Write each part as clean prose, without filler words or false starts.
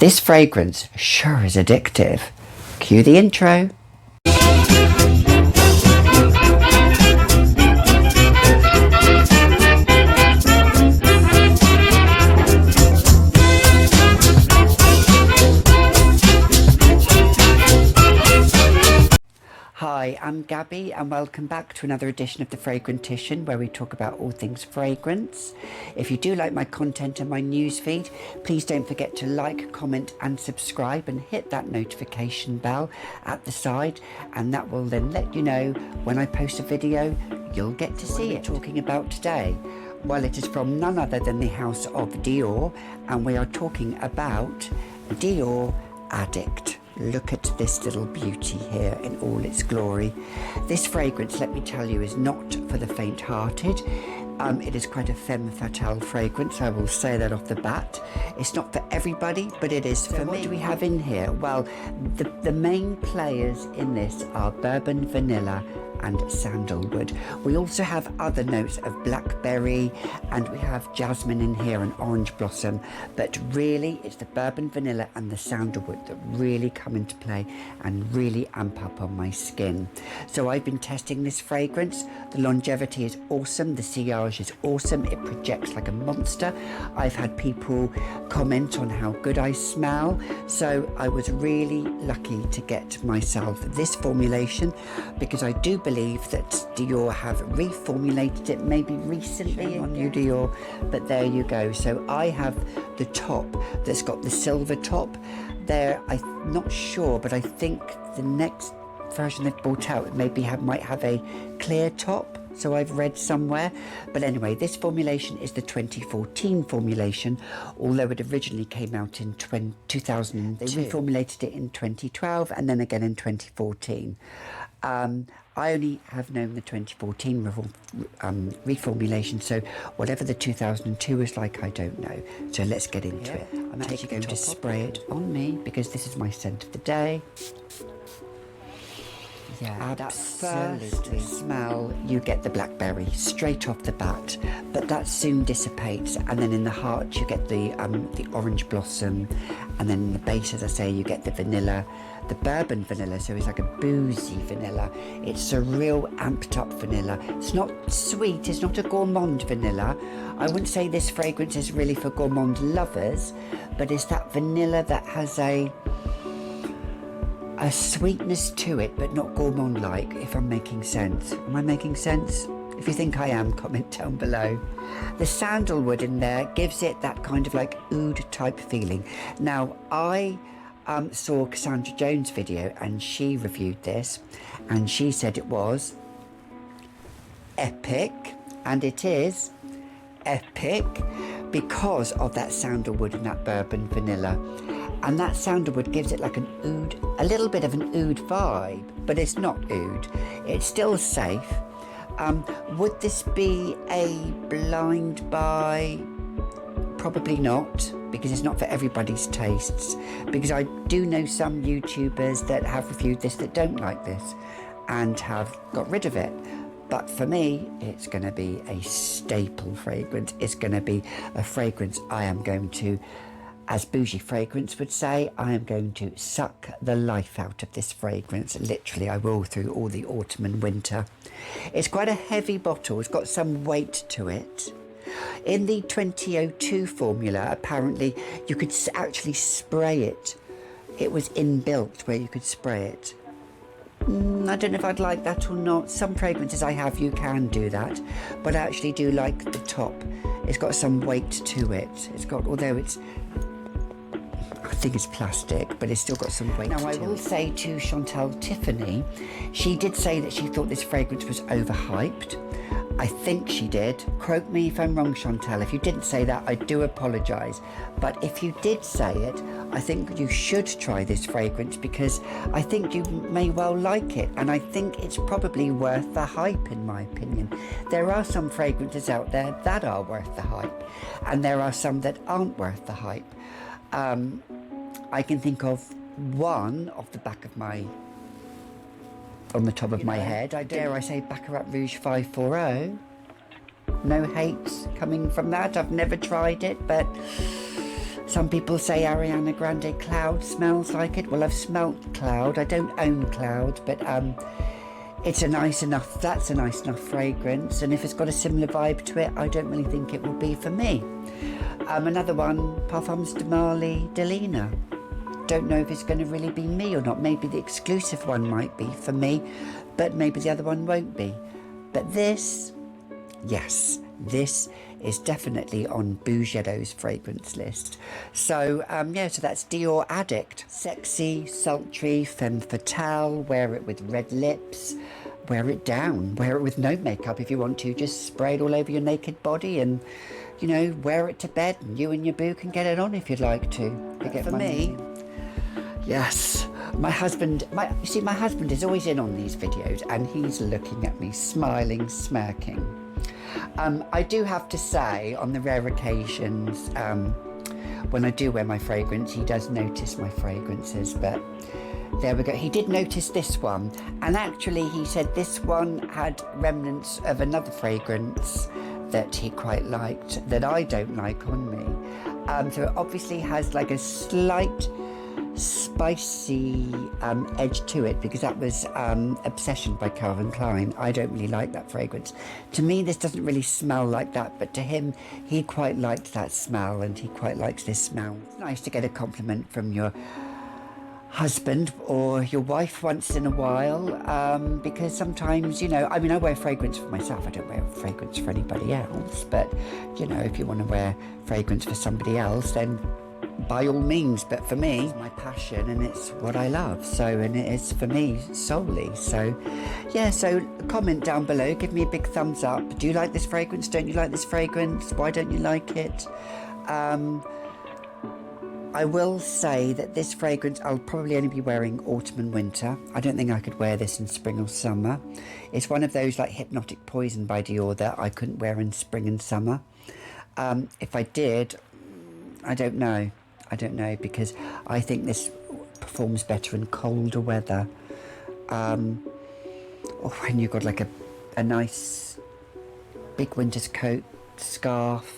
This fragrance sure is addictive. Cue the intro. Hi, I'm Gabi and welcome back to another edition of The Fragrantician, where we talk about all things fragrance. If you do like my content and my newsfeed, please don't forget to like, comment and subscribe and hit that notification bell at the side, and that will then let you know when I post a video. You'll get to see it. Talking about today, well, it is from none other than the house of Dior, and we are talking about Dior Addict. Look at this little beauty here in all its glory. This fragrance, let me tell you, is not for the faint-hearted. It is quite a femme fatale fragrance, I will say that off the bat. It's not for everybody, but it is for me. What do we have in here? Well, the main players in this are bourbon vanilla and sandalwood. We also have other notes of blackberry, and we have jasmine in here and orange blossom, but really it's the bourbon vanilla and the sandalwood that really come into play and really amp up on my skin. So I've been testing this fragrance. The longevity is awesome, the sillage is awesome, it projects like a monster. I've had people comment on how good I smell, so I was really lucky to get myself this formulation, because I do believe that Dior have reformulated it maybe recently on you, Dior, but there you go. So I have the top that's got the silver top there. I'm not sure, but I think the next version they've brought out might have a clear top, so I've read somewhere. But anyway, this formulation is the 2014 formulation, although it originally came out in 2002. They reformulated it in 2012 and then again in 2014. I only have known the 2014 reformulation, so whatever the 2002 is like, I don't know. So let's get into it. I'm actually going to spray it on me because this is my scent of the day. Yeah, absolutely. Smell, you get the blackberry straight off the bat, but that soon dissipates, and then in the heart you get the orange blossom, and then in the base, as I say, you get the vanilla, the bourbon vanilla, so it's like a boozy vanilla. It's a real amped up vanilla. It's not sweet, it's not a gourmand vanilla. I wouldn't say this fragrance is really for gourmand lovers, but it's that vanilla that has a sweetness to it, but not gourmand-like, if I'm making sense. Am I making sense? If you think I am, comment down below. The sandalwood in there gives it that kind of like oud type feeling. Now, I saw Cassandra Jones' video and she reviewed this, and she said it was epic, and it is epic because of that sandalwood and that bourbon vanilla. And that sandalwood gives it like an oud, a little bit of an oud vibe, but it's not oud. It's still safe. Would this be a blind buy? Probably not, because it's not for everybody's tastes. Because I do know some YouTubers that have reviewed this that don't like this and have got rid of it. But for me, it's going to be a staple fragrance. It's going to be a fragrance I am going to, as Bougie Fragrance would say, I am going to suck the life out of this fragrance. Literally, I will, through all the autumn and winter. It's quite a heavy bottle. It's got some weight to it. In the 2002 formula, apparently, you could actually spray it. It was inbuilt where you could spray it. I don't know if I'd like that or not. Some fragrances I have, you can do that. But I actually do like the top. It's got some weight to it. It's got, although it's, I think it's plastic, but it's still got some weight. Now, I will say to Chantal Tiffany, she did say that she thought this fragrance was overhyped. I think she did. Quote me if I'm wrong, Chantal. If you didn't say that, I do apologise. But if you did say it, I think you should try this fragrance, because I think you may well like it, and I think it's probably worth the hype, in my opinion. There are some fragrances out there that are worth the hype, and there are some that aren't worth the hype. I can think of one off the back of my, on the top of my head. Dare I say Baccarat Rouge 540. No hates coming from that. I've never tried it, but Some people say Ariana Grande Cloud smells like it. Well, I've smelt Cloud. I don't own Cloud, but that's a nice enough fragrance, and if it's got a similar vibe to it, I don't really think it will be for me. Another one, Parfums de Marly Delina. Don't know if it's going to really be me or not. Maybe the exclusive one might be for me, but maybe the other one won't be. But this, yes, this is definitely on Bouget's fragrance list. So yeah, so that's Dior Addict. Sexy, sultry, femme fatale. Wear it with red lips. Wear it down. Wear it with no makeup if you want to. Just spray it all over your naked body and, you know, wear it to bed, and you and your boo can get it on if you'd like to. For me, yes, my husband is always in on these videos, and he's looking at me, smiling, smirking. I do have to say, on the rare occasions when I do wear my fragrance, he does notice my fragrances, but there we go. He did notice this one, and actually he said this one had remnants of another fragrance that he quite liked that I don't like on me. So it obviously has like a slight spicy edge to it, because that was Obsession by Calvin Klein. I don't really like that fragrance. To me, this doesn't really smell like that, but to him, he quite liked that smell, and he quite likes this smell. It's nice to get a compliment from your husband or your wife once in a while, because sometimes, you know, I mean, I wear fragrance for myself. I don't wear fragrance for anybody else, but, you know, if you want to wear fragrance for somebody else, then by all means. But for me, it's my passion and it's what I love, so, and it is for me solely. So yeah, so comment down below, give me a big thumbs up. Do you like this fragrance? Don't you like this fragrance? Why don't you like it? I will say that this fragrance I'll probably only be wearing autumn and winter. I don't think I could wear this in spring or summer. It's one of those like Hypnotic Poison by Dior that I couldn't wear in spring and summer. If I did, I don't know, because I think this performs better in colder weather, or when you've got like a nice big winter's coat, scarf,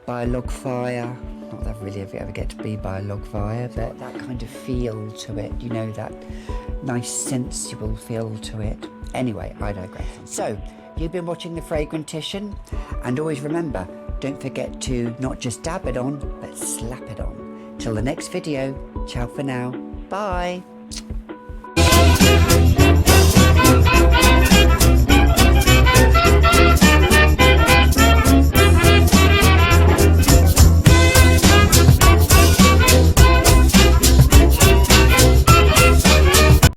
by a log fire. Not that really if you ever get to be by a log fire, but that kind of feel to it, you know, that nice sensual feel to it. Anyway, I digress. So you've been watching The Fragrantician, and always remember, don't forget to not just dab it on, but slap it on. Till the next video, ciao for now, bye.